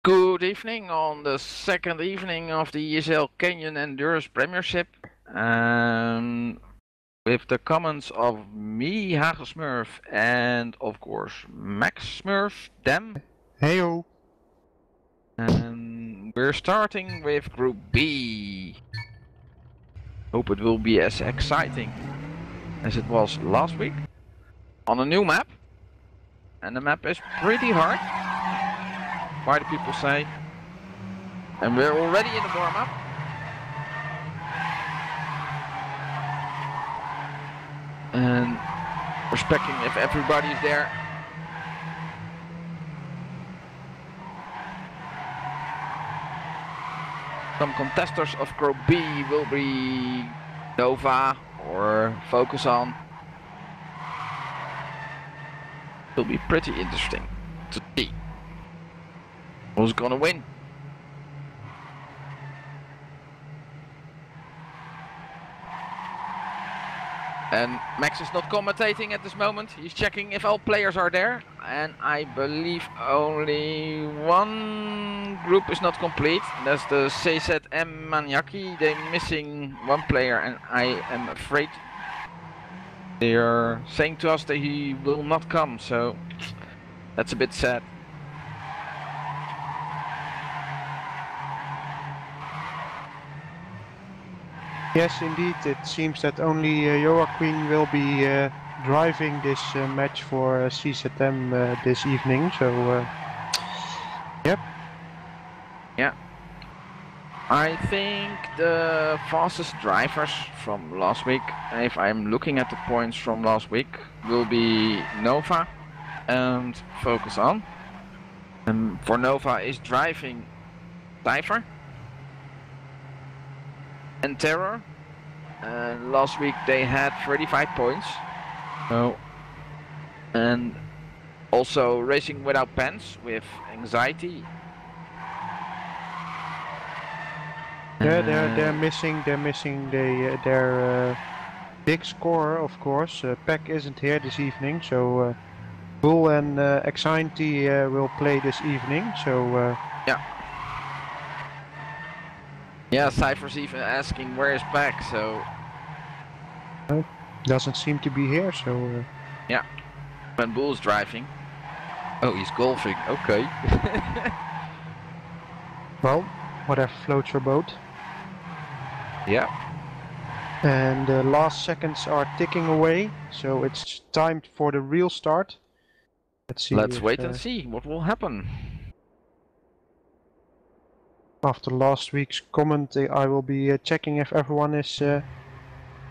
Good evening on the second evening of the ESL Canyon Endurance Premiership. With the comments of me, Hagelsmurf, and of course Max Smurf, them. Heyo. And we're starting with Group B. Hope it will be as exciting as it was last week. On a new map. And the map is pretty hard. Why do people say? And we're already in the warm-up. And we're checking if everybody's there. Some contestants of Group B will be Nova or Focus On. It'll be pretty interesting to see who's gonna win. And Max is not commentating at this moment. He's checking if all players are there. And I believe only one group is not complete. That's the CEP1 Matchday. They're missing one player, and I am afraid they are saying to us that he will not come. So that's a bit sad. Yes, indeed, it seems that only Joaquin will be driving this match for CZM this evening, so yep. Yeah. I think the fastest drivers from last week, if I'm looking at the points from last week, will be Nova and Focus On. And for Nova is driving Cypher and Terror. Last week they had 35 points. So, and also Racing Without Pants with Anxiety. Yeah, they're missing their big scorer, of course. Peck isn't here this evening, so Bull and Anxiety will play this evening. So yeah. Yeah, Cypher's even asking where is Peck, so doesn't seem to be here. So yeah, when Bull's driving. Oh, he's golfing. Okay. well, whatever floats your boat. Yeah. And the last seconds are ticking away, so it's time for the real start. Let's see. Let's wait and see what will happen. After last week's comment, I will be checking if everyone is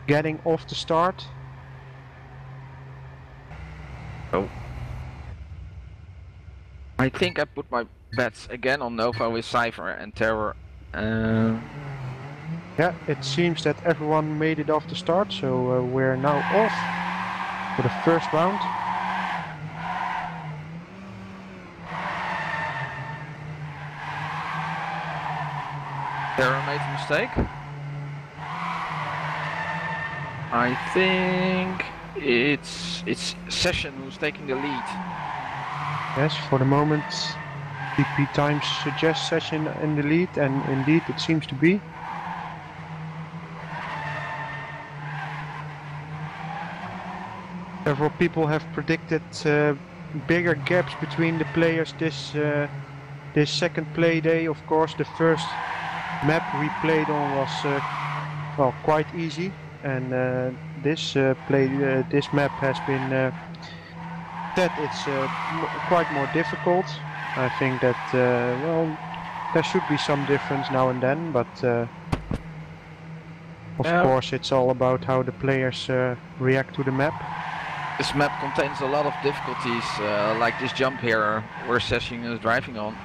getting off the start. Oh. I think I put my bets again on Nova with Cypher and Terror. Yeah, it seems that everyone made it off the start, so we're now off for the first round. Terror made a mistake. I think it's Session who's taking the lead. Yes, for the moment, DP Times suggests Session in the lead, and indeed it seems to be. Several people have predicted bigger gaps between the players this second play day. Of course, the first map we played on was well, quite easy, and this map has been said it's quite more difficult. I think that well, there should be some difference now and then, but of course it's all about how the players react to the map. This map contains a lot of difficulties, like this jump here where Session is driving on.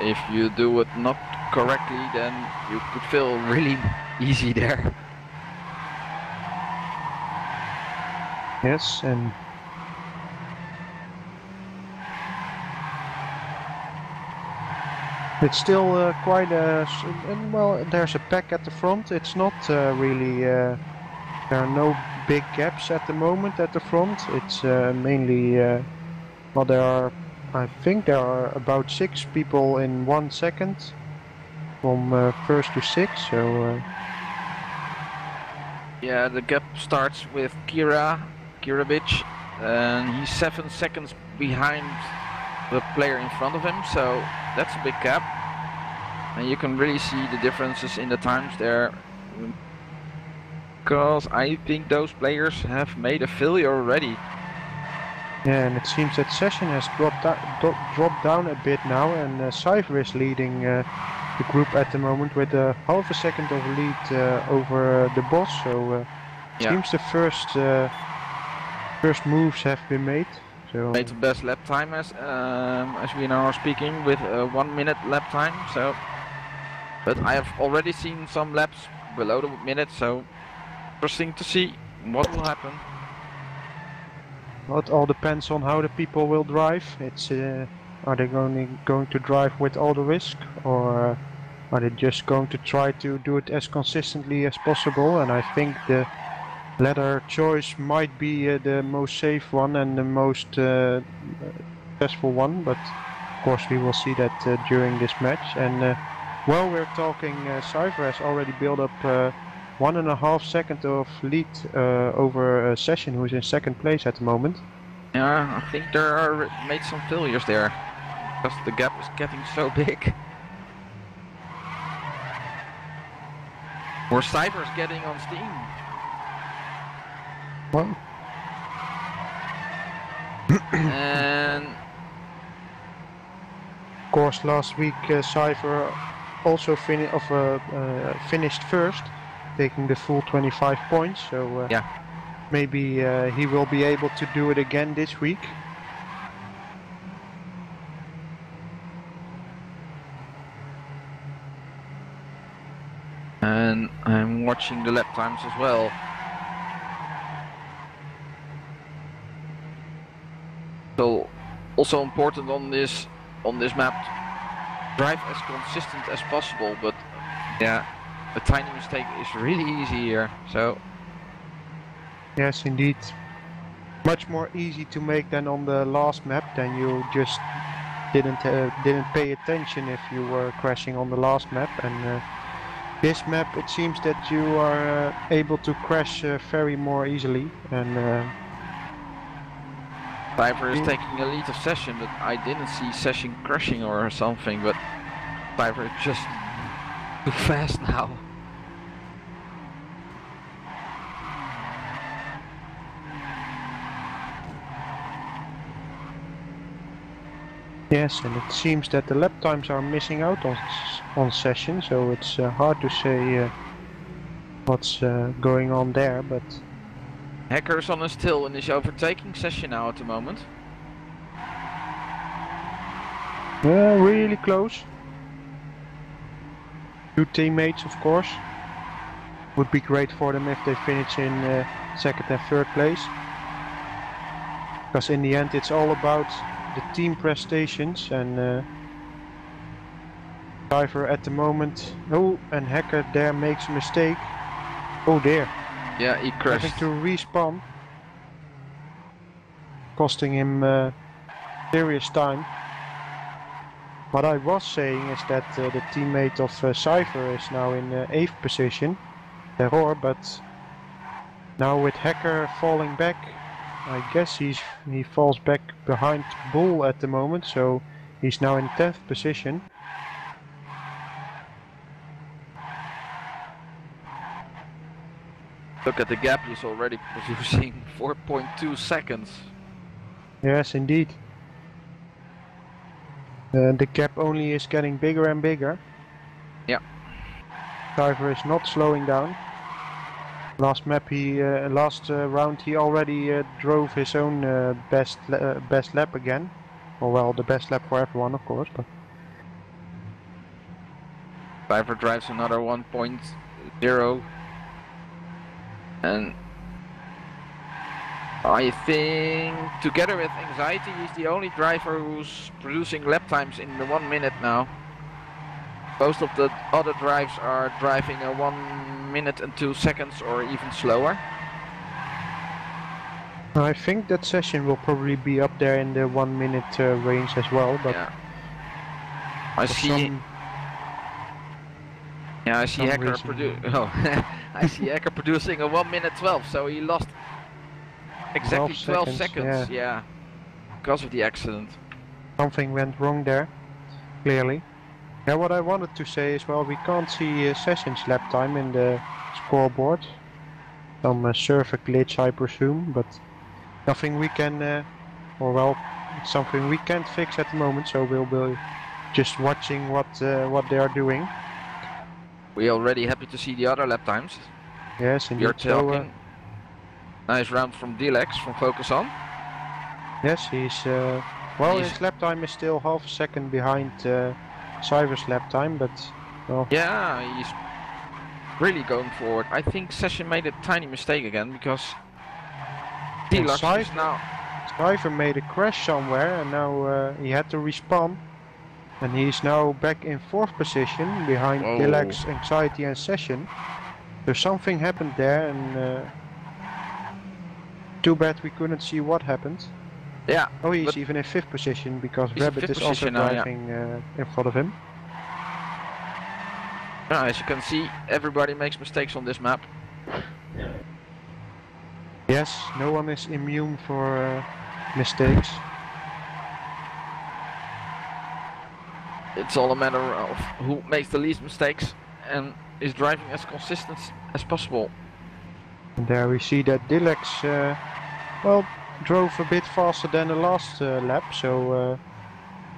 If you do it not correctly, then you could feel really easy there. Yes, and it's still quite a... well, there's a pack at the front. It's not really... there are no big gaps at the moment at the front. It's mainly... well, there are I think there are about 6 people in 1 second from first to 6, so Yeah, the gap starts with Kirabic, and he's 7 seconds behind the player in front of him, so that's a big gap. And you can really see the differences in the times there, because I think those players have made a failure already. yeah, and it seems that Session has dropped down a bit now, and Cypher is leading the group at the moment with a half a second of lead over the boss. So Yeah. seems the first moves have been made. So Made the best lap time as we now are speaking, with a 1 minute lap time. So, but I have already seen some laps below the minute, so interesting to see what will happen. well, it all depends on how the people will drive. It's are they going to drive with all the risk, or are they just going to try to do it as consistently as possible? And I think the latter choice might be the most safe one and the most successful one, but of course we will see that during this match. And while we're talking, Cypher has already built up 1.5 seconds of lead over Session, who is in second place at the moment. Yeah, I think there are made some failures there, because the gap is getting so big. Or Cypher's getting on steam. Well, And of course, last week Cypher also finished first, taking the full 25 points. So yeah, maybe he will be able to do it again this week. and I'm watching the lap times as well. So also important on this map, drive as consistent as possible, but yeah, a tiny mistake is really easy here. So Yes, indeed. Much more easy to make than on the last map. Then you just didn't pay attention if you were crashing on the last map. And this map, it seems that you are able to crash very more easily. And Cypher is taking a lead of Session, but I didn't see Session crashing or something, but Cypher is just too fast now. yes, and it seems that the lap times are missing out on Session, so it's hard to say what's going on there, but Hacker's on his tail and is overtaking Session now at the moment. really close. 2 teammates, of course. Would be great for them if they finish in second and third place. Because in the end it's all about the team prestations, and Cypher at the moment, oh, and Hacker there makes a mistake. Oh dear. Yeah, he crashed. Having to respawn, costing him serious time. What I was saying is that the teammate of Cypher is now in 8th position, Terror, but now with Hacker falling back, I guess he falls back behind Bull at the moment, so he's now in 10th position. Look at the gap, he's already producing 4.2 seconds. Yes, indeed. The gap only is getting bigger and bigger. Yeah. Cypher is not slowing down. Last map, last round, he already drove his own best lap again. Or well, the best lap for everyone, of course. But Cypher drives another 1.0, and I think together with Anxiety he's the only driver who's producing lap times in the 1 minute now. Most of the other drives are driving a 1 minute and 2 seconds or even slower. I think that session will probably be up there in the 1 minute range as well, but Yeah. I for see. some Yeah, I see some Hacker reason. Oh, I see Hacker producing a 1 minute 12, so he lost exactly 12 seconds. Yeah, because of the accident. Something went wrong there, clearly. Yeah, what I wanted to say is, well, we can't see sessions lap time in the scoreboard. Some server glitch, I presume, but nothing we can, or well, it's something we can't fix at the moment. So we'll be just watching what they are doing. We're already happy to see the other lap times. Yes, You're indeed. So talking. Nice round from Dilex from Focus On. yes, he's well, his lap time is still half a second behind Cyber's lap time, but well, yeah, he's really going forward. I think Session made a tiny mistake again because Dilex is now. Cyber made a crash somewhere, and now he had to respawn, and he's now back in 4th position behind Dilex, Anxiety, and Session. So something happened there, and too bad we couldn't see what happened. Yeah. Oh, he's even in 5th position because Rabbit is also driving in front of him. As you can see, everybody makes mistakes on this map. Yes, no one is immune for mistakes. It's all a matter of who makes the least mistakes and is driving as consistent as possible. And there we see that Dilex, well, drove a bit faster than the last lap, so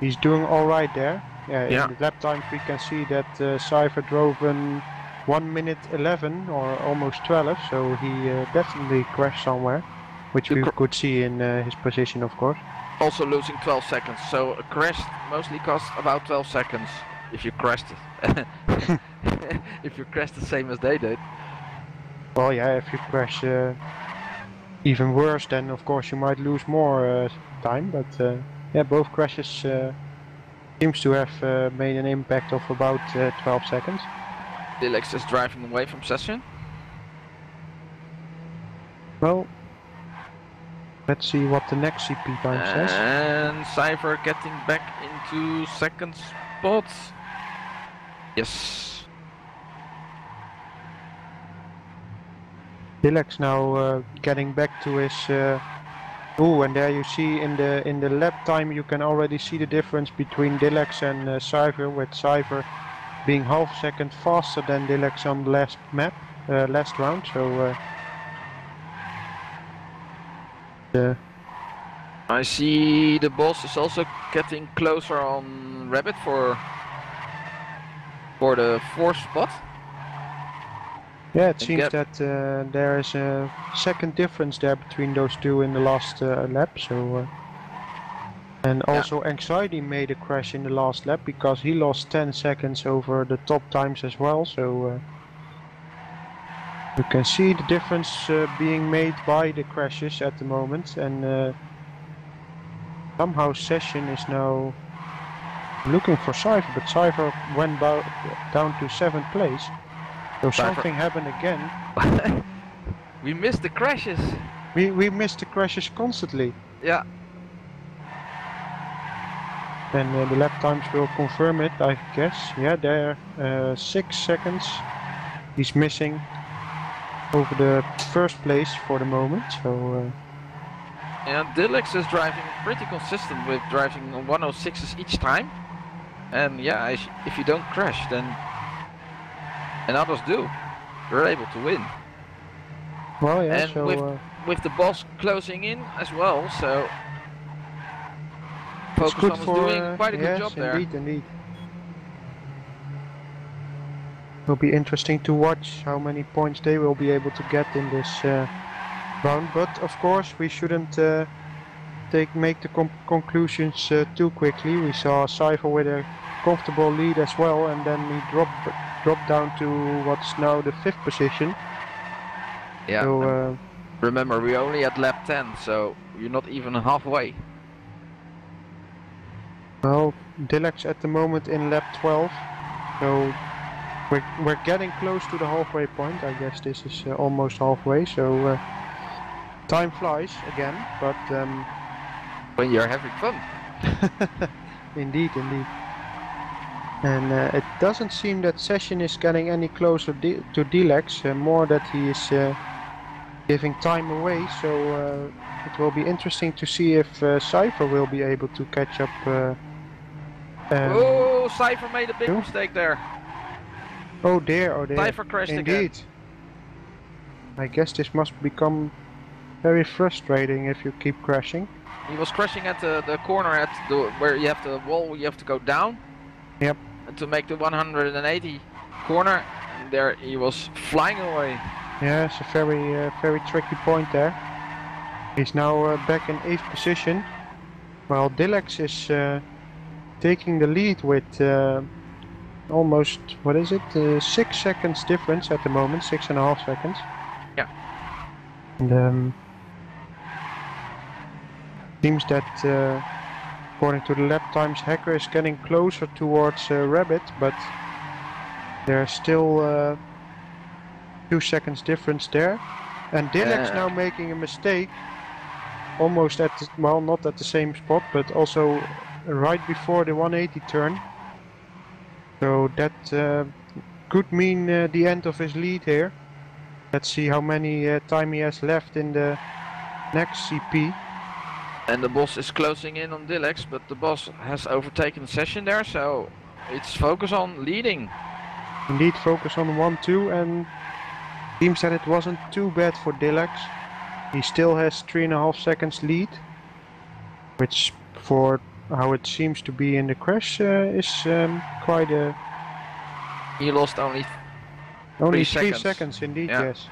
he's doing alright there. In the lap times we can see that Cypher drove in 1 minute 11 or almost 12, so he definitely crashed somewhere, which we could see in his position, of course. Also losing 12 seconds, so a crash mostly costs about 12 seconds if you crashed it. If you crashed the same as they did. Well, yeah, if you crash even worse, then of course you might lose more time, but yeah, both crashes seems to have made an impact of about 12 seconds. Dilex is driving away from Session. Well, let's see what the next CP time says. And Cypher getting back into 2nd spot. Yes. Dilex now getting back to his. Oh, and there you see in the lap time you can already see the difference between Dilex and Cypher, with Cypher being half a second faster than Dilex on the last map, last round. So. I see the boss is also getting closer on Rabbit for the 4th spot. Yeah, it seems that there is a second difference there between those two in the last lap. So, and also Anxiety made a crash in the last lap because he lost 10 seconds over the top times as well. So you can see the difference being made by the crashes at the moment, and somehow Session is now looking for Cypher, but Cypher went down to 7th place. So something happened again. We missed the crashes. We missed the crashes constantly. Yeah. And the lap times will confirm it, I guess. Yeah, there 6 seconds. He's missing over the 1st place for the moment. So. And Dilex is driving pretty consistent with driving 106s each time. And yeah, if you don't crash, then. And others do. You're able to win. Well, yeah. And so, with the boss closing in as well, so Focus On is doing quite a good job there. Indeed. It'll be interesting to watch how many points they will be able to get in this round. But of course, we shouldn't make the conclusions too quickly. We saw Cypher with a comfortable lead as well, and then he dropped down to what's now the 5th position. Yeah. So, remember, we're only at lap 10, so you're not even halfway. Well, Dilex at the moment in lap 12, so we're getting close to the halfway point. I guess this is almost halfway. So Time flies again, but When you're having fun. indeed. And it doesn't seem that Session is getting any closer to Dilex, more that he is giving time away, so it will be interesting to see if Cypher will be able to catch up. Oh, Cypher made a big mistake there. Oh dear. Cypher crashed Indeed. again. I guess this must become very frustrating if you keep crashing. He was crashing at the corner at where you have the wall, you have to go down. Yep. And to make the 180 corner, and there he was flying away. Yeah, it's a very tricky point there. He's now back in 8th position, while Dilex is taking the lead with almost, 6 seconds difference at the moment, 6.5 seconds. Yeah. And seems that according to the lap times, Hacker is getting closer towards Rabbit, but there's still 2 seconds difference there. And Dilex now making a mistake, almost at the, well, not at the same spot, but also right before the 180 turn. So that could mean the end of his lead here. Let's see how many time he has left in the next CP. And the boss is closing in on Dilex, but the boss has overtaken the session there, so it's focus on leading. Indeed, focus on 1-2, and seems that it wasn't too bad for Dilex. He still has 3.5 seconds lead, which for how it seems to be in the crash is quite a... He lost only 3 seconds. seconds indeed, Yeah. yes.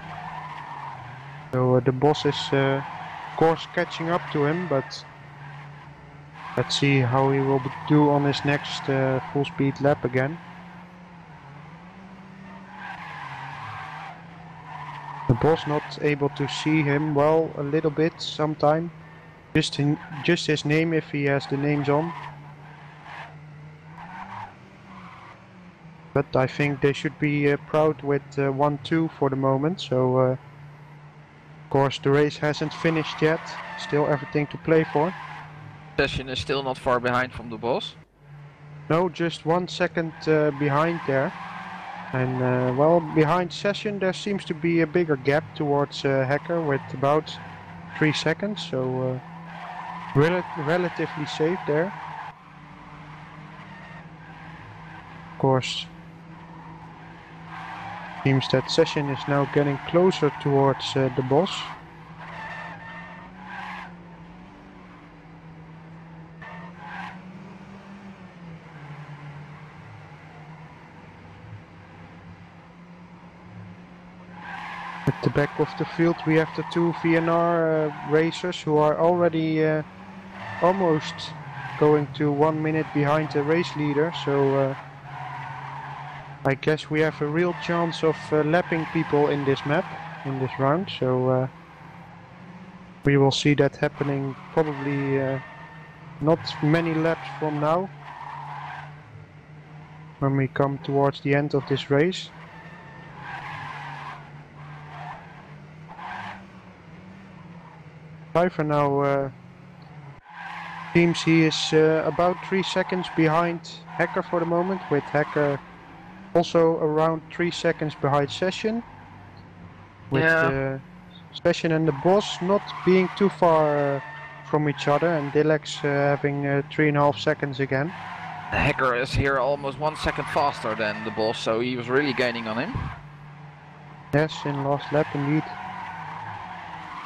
So the boss is of course catching up to him, but let's see how he will do on his next full speed lap again. The boss not able to see him well a little bit sometime. Just his name if he has the names on. But I think they should be proud with 1-2 for the moment, so of course the race hasn't finished yet, still everything to play for. Session is still not far behind from the boss. No, just 1 second behind there. And well, behind Session there seems to be a bigger gap towards Hacker with about 3 seconds, so relatively safe there. Of course, seems that Session is now getting closer towards the boss. At the back of the field we have the 2 VNR racers who are already almost going to 1 minute behind the race leader, so I guess we have a real chance of lapping people in this map, in this round, so we will see that happening probably not many laps from now, when we come towards the end of this race. Cypher now seems he is about 3 seconds behind Hacker for the moment, with Hacker also around 3 seconds behind Session. With Session and the boss not being too far from each other, and Dilex having 3.5 seconds again. The Hacker is here almost 1 second faster than the boss, so he was really gaining on him. Yes, in last lap indeed.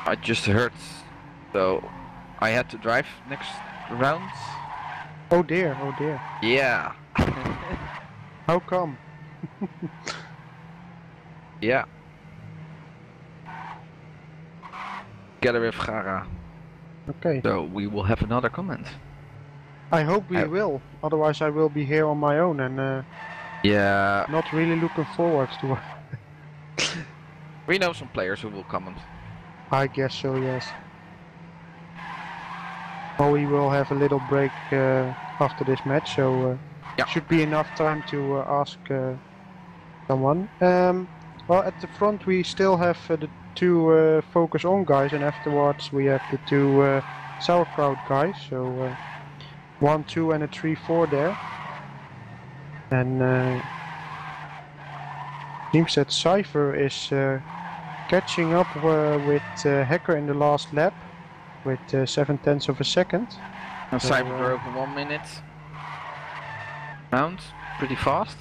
I just heard, so I had to drive next round. Oh dear, oh dear. Yeah. How come? Yeah. Together with Gara. Okay. So we will have another comment. I hope we will, otherwise I will be here on my own and yeah, not really looking forward to it. We know some players who will comment. I guess so, yes. Or we will have a little break after this match, so should be enough time to ask someone. Well, at the front we still have the two focus on guys, and afterwards we have the two sauerkraut guys. So 1, 2 and a 3, 4 there. And seems that Cypher is catching up with Hacker in the last lap with 7/10 of a second. And Cyber drove 1 minute round, pretty fast.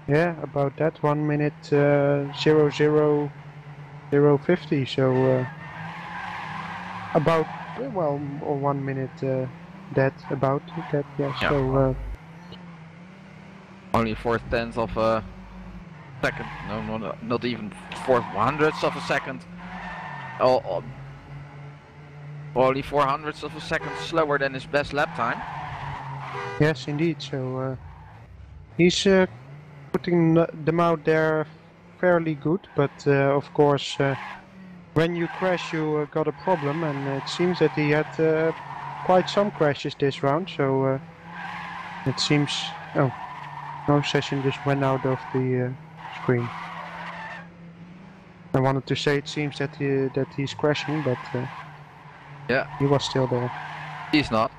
Yeah, about that, 1 minute 0:00:50. So about well, or 1 minute that about that. Yeah. Yeah. So only 4/10 of a second. No, not even 4/100ths of a second. Only 400ths of a second slower than his best lap time. yes, indeed. So he's putting them out there fairly good, but of course when you crash you got a problem, and it seems that he had quite some crashes this round, so it seems... oh, no, session just went out of the screen. I wanted to say it seems that he's crashing, but yeah, he was still there. He's not.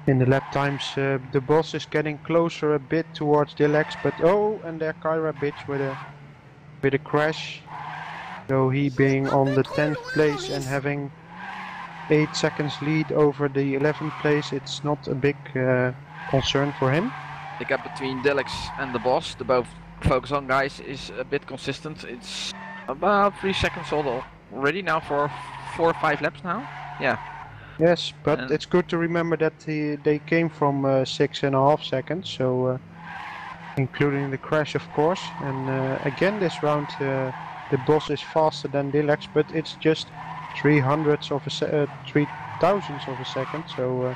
In the lap times, the boss is getting closer a bit towards Dilex, but oh, and there Kyra bitch with a crash. So he being on the 10th place and having 8 seconds lead over the 11th place, it's not a big concern for him. The gap between Dilex and the boss, the both focus on guys, is a bit consistent. It's about 3 seconds already now for 4 or 5 laps now. Yeah. Yes, but it's good to remember that they came from 6.5 seconds, so including the crash, of course. And again, this round the boss is faster than Dilex, but it's just 300ths of a 3,000ths of a second, so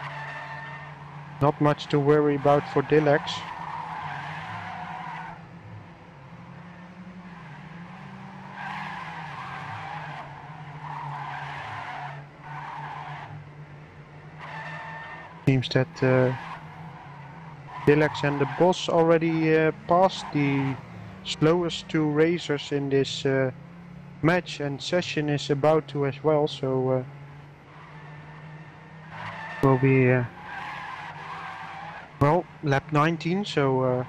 not much to worry about for Dilex. Seems that Dilex and the boss already passed the slowest 2 racers in this match, and Session is about to as well, so will be well, lap 19, so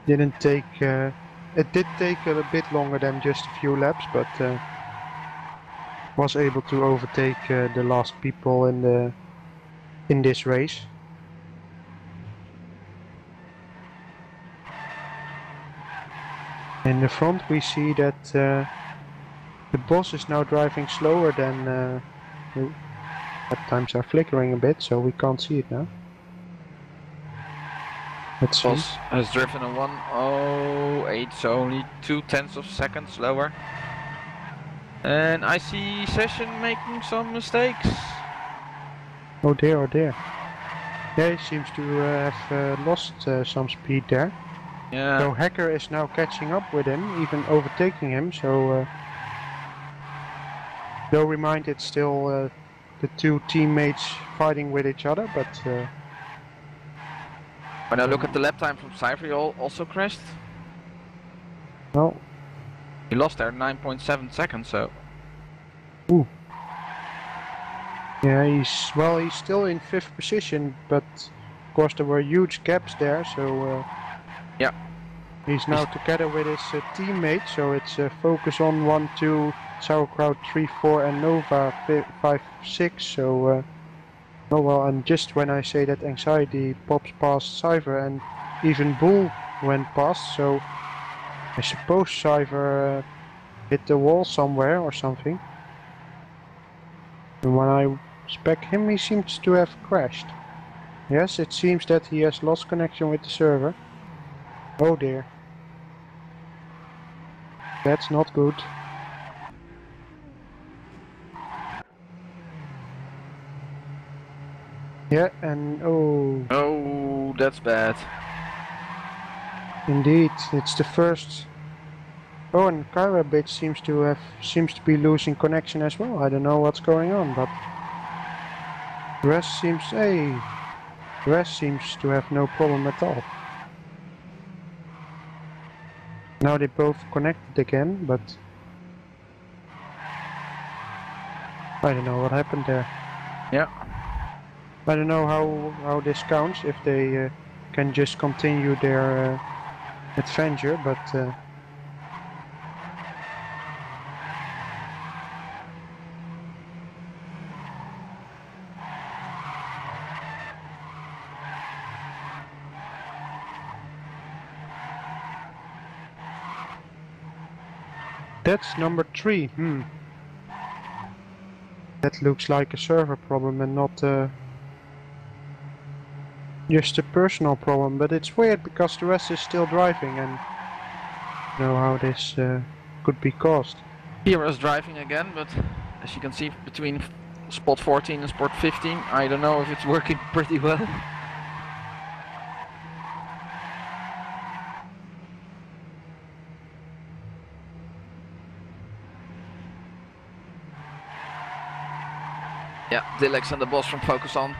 didn't take it did take a bit longer than just a few laps, but was able to overtake the last people in this race. In the front we see that the boss is now driving slower than lap times are flickering a bit, so we can't see it now. Let's see. Boss has driven a 1:08, so only 2/10 of a second slower. And I see Session making some mistakes. Oh dear, oh dear. Yeah, he seems to have lost some speed there. Yeah. So Hacker is now catching up with him, even overtaking him, so though remind it's still the two teammates fighting with each other, but when I look at the lap time from Cypher, he also crashed. well, He lost there 9.7 seconds, so... ooh. Yeah, he's still in 5th position, but of course there were huge gaps there, so yeah. He's now together with his teammate, so it's Focus on 1, 2, Sauerkraut 3, 4 and Nova 5, 6, so oh well, and just when I say that Anxiety pops past Cypher, and even Bull went past, so I suppose Cypher hit the wall somewhere or something. And when I spec him, he seems to have crashed. Yes, it seems that he has lost connection with the server. Oh dear. That's not good. Yeah, and oh... oh, that's bad. Indeed, it's the first... Oh, and Kyra bitch seems to be losing connection as well. I don't know what's going on, but the rest seems to have no problem at all. Now they both connected again, but I don't know what happened there. Yeah. I don't know how this counts, if they can just continue their adventure, but that's number 3. That looks like a server problem and not just a personal problem, but it's weird because the rest is still driving and I don't know how this could be caused. Hero's driving again, but as you can see between spot 14 and spot 15, I don't know if it's working pretty well. Yeah, Dilex and the boss from Focus On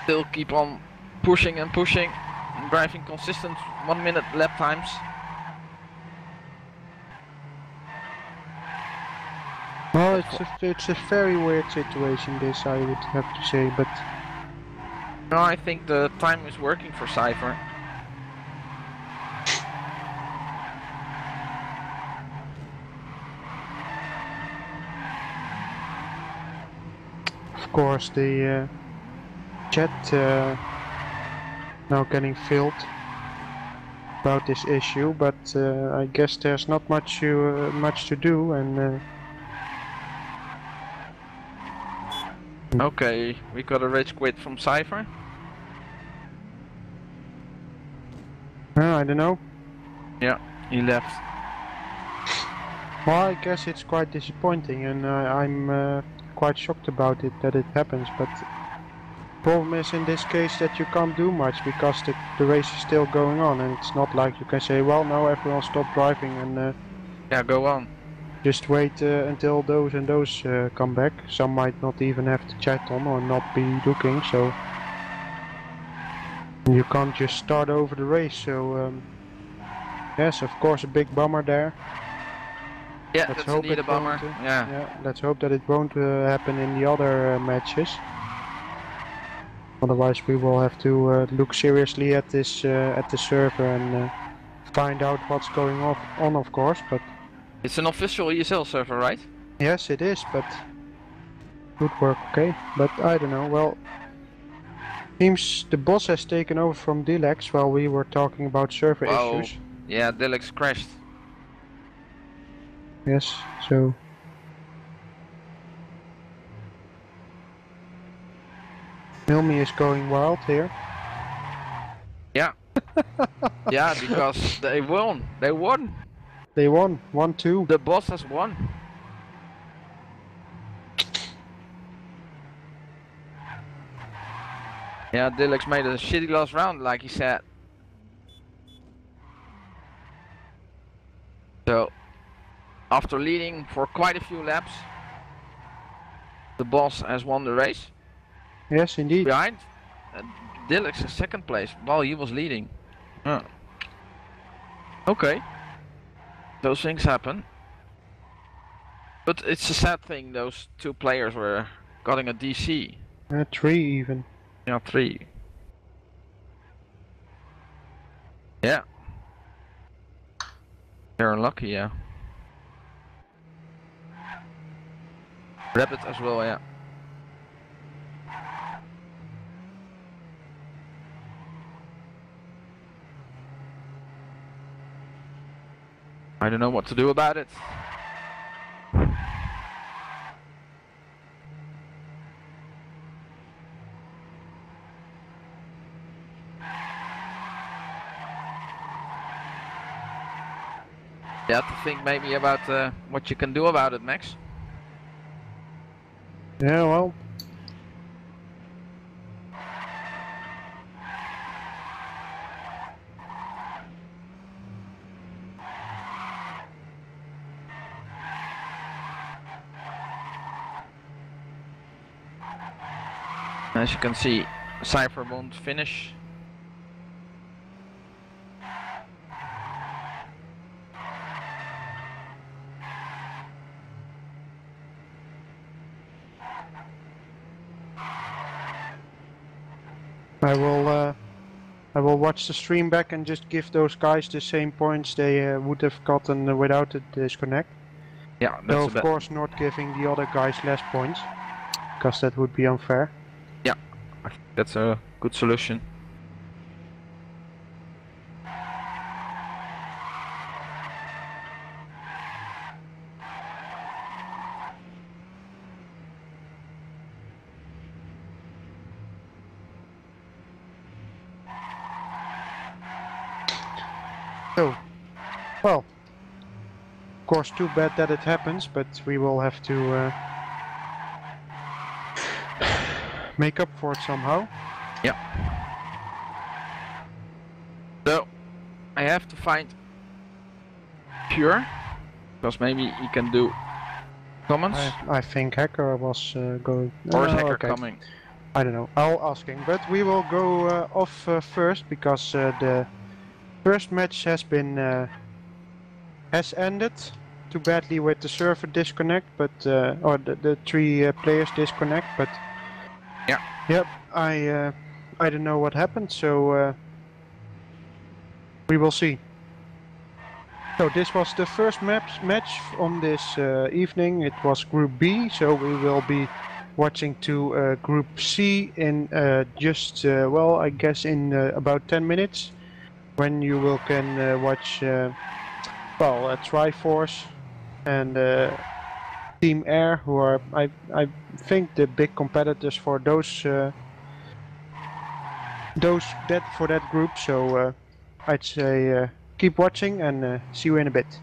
still keep on pushing and pushing and driving consistent 1 minute lap times. Well, it's a very weird situation, this, I would have to say, but No, I think the time is working for Cypher. of course the chat now getting filled about this issue, but I guess there's not much to do, and Okay, we got a rage quit from Cypher. I don't know. Yeah, he left. Well, I guess it's quite disappointing, and I'm quite shocked about it, that it happens, but problem is in this case that you can't do much because the race is still going on, and it's not like you can say, well, now everyone stop driving and Yeah, go on. just wait until those and those come back. Some might not even have the chat on or not be looking, so you can't just start over the race. So yes, of course, a big bummer there. Yeah, Let's that's hope indeed a it bummer. won't, Yeah. let's hope that it won't happen in the other matches. Otherwise, we will have to look seriously at this at the server and find out what's going on, of course. But It's an official ESL server, right? yes, it is. But would work okay. But I don't know. Well, seems the boss has taken over from Dilex while we were talking about server issues. Yeah, Dilex crashed. Yes. So. Milmi is going wild here. Yeah. Yeah, because they won. They won. They won 1-2. The boss has won. Yeah, Dilex made a shitty last round, like he said. So, after leading for quite a few laps, the boss has won the race. Yes, indeed. Behind Dilex in second place while he was leading. Okay. Those things happen. But it's a sad thing, those two players were getting a DC. 3 even. Yeah, 3. Yeah. They're unlucky, yeah. Rabbit as well, yeah. I don't know what to do about it. You have to think maybe about what you can do about it, Max. Yeah, well. As you can see, Cypher won't finish. I will watch the stream back and just give those guys the same points they would have gotten without the disconnect. Yeah, Though that's of course not giving the other guys less points, because that would be unfair. Yeah, I think that's a good solution. So, well, of course too bad that it happens, but we will have to make up for it somehow. Yeah. So, I have to find Pure, because maybe he can do comments. I think Hacker was going... Or is Hacker coming? I don't know, I'll ask him, but we will go off first, because the first match has been has ended. Too badly with the server disconnect, but or the three players disconnect, but yeah. Yep, I don't know what happened, so we will see. So this was the first match on this evening. It was Group B, so we will be watching to Group C in just well, I guess in about 10 minutes, when you will can watch well, Triforce and Team Air, who are I think the big competitors for those for that group. So I'd say keep watching and see you in a bit.